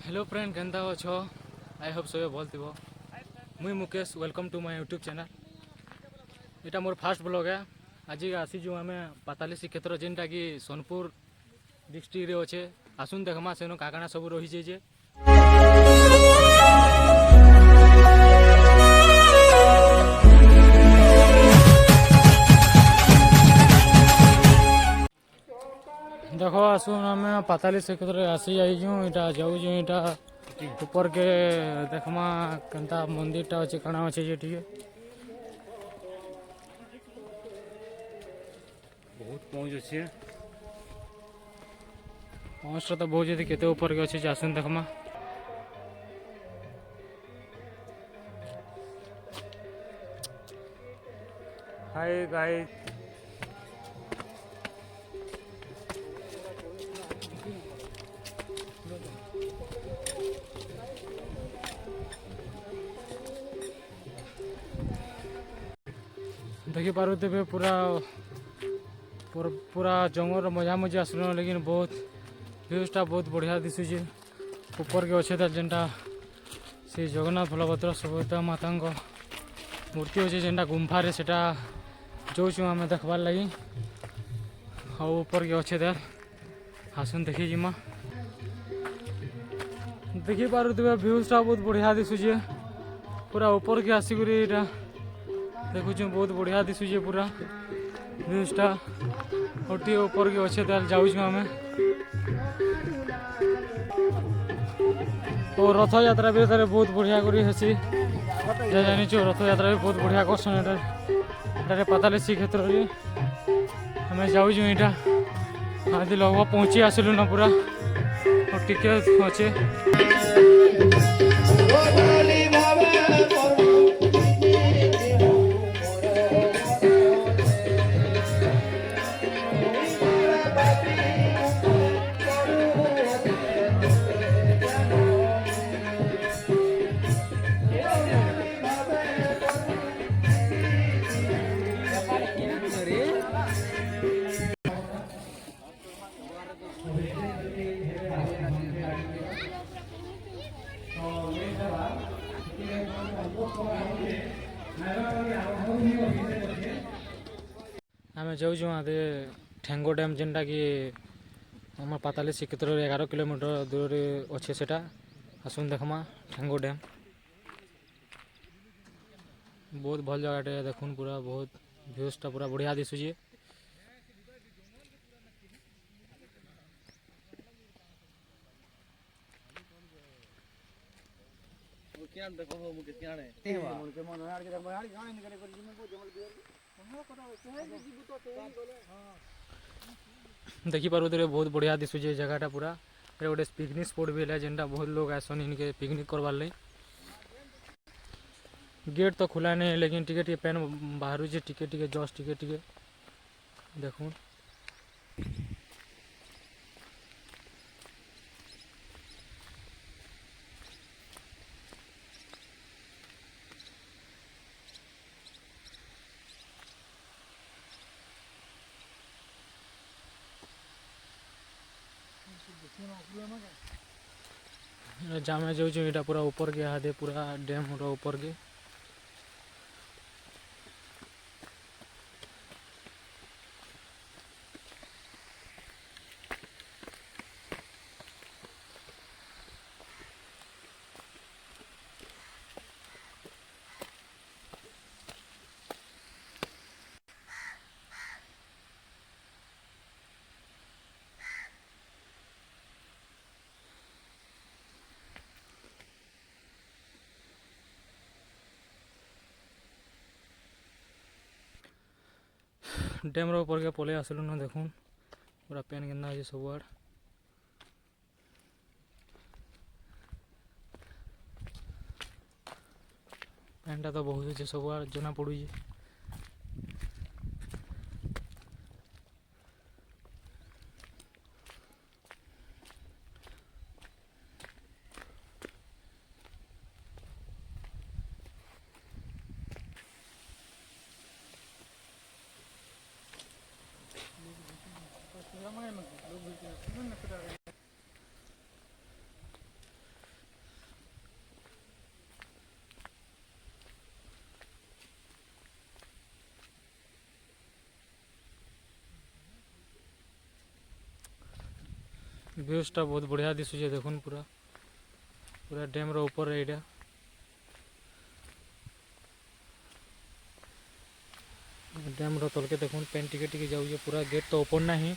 Hello friend केन्ता अछ I hope सब भल थी मुई Mukesh welcome to my YouTube channel. यहाँ मोर फास्ट ब्लॉग है। आज आसीजु आम पाताली श्रीक्षेत्र जेनटा कि सोनपुर डिस्ट्रिक्ट रे अच्छे। आसुन देखमा सेनो काकाना सब रही जे देख आसुन आम पाताली श्रीक्षेत्र आसी जाइजु। यहाँ जाऊँ यहाँ ऊपर के देखमा केन्ता मंदिर टा अच्छे काना अच्छे जे टिके बहुत पहुँच अच्छे पहुँचटा तो बहुत जल्दी केते ऊपर के अच्छे आसुन देखमा। हाय गाइस देखी पारुथे पूरा पूरा जंगल मजा मजा आसन लेकिन बहुत व्यूजटा बहुत बढ़िया दिशुचे। ऊपर के अच्छे जेनटा से जगन्नाथ बलभद्र सुभद्रा माता मूर्ति अच्छे जेनटा गुम्फारे सेटा जाऊँ आम देखबार लगी। हाँ ऊपर के अच्छे देर आसन देखी जिमा देखी पारुथे व्यूजटा बहुत बढ़िया दिशुचे। पूरा ऊपर के आसिक देखुच बहुत बढ़िया दिशुचे पूरा व्यूजटा गोटे ऊपर के अच्छे ताल जाऊँ आम। और रथ यात्रा भी बहुत बढ़िया करी हेसी जानी रथ यात्रा भी बहुत बढ़िया करसन। एटा पाताली श्रीक्षेत्र आम जाऊँ यहाँ आदि लगभग पहुँची आसलु ना पूरा और टिके अच्छे आम जाऊँ आदे ठेंगो डैम जेनटा कि आम पाताली श्रीक्षेत्र 11 किलोमीटर दूर अच्छे सेटा आसुन देखमा ठेंगो डैम बहुत भल जगह देखुन पूरा बहुत व्यूजटा पूरा बढ़िया दिशुचे। देखी पारे बहुत बढ़िया दिशुचे जगहटा पूरा गोटे पिकनिक स्पॉट भी है जेनटा बहुत लोग आसन इनके पिकनिक करवार लगी। गेट तो खुला नहीं लेकिन टिके टिके पेन बाहर टिके टिके जस्ट टिके टिके देखूँ जामे जाऊँ यहाँ पूरा ऊपर के हादे पूरा डैम ऊपर के डैम ऊपर के पलि आसलु ना देखून पूरा पेन केन्ना अच्छे सब पेनटा तो बहुत अच्छे सब जना पड़ू। व्यूजटा बहुत बढ़िया दिशुचे देखुन पूरा पूरा डैम रो ऊपर एटा डैम रो तलके देखुन पेन टिके टिके जाऊे पूरा गेट तो ओपन नहीं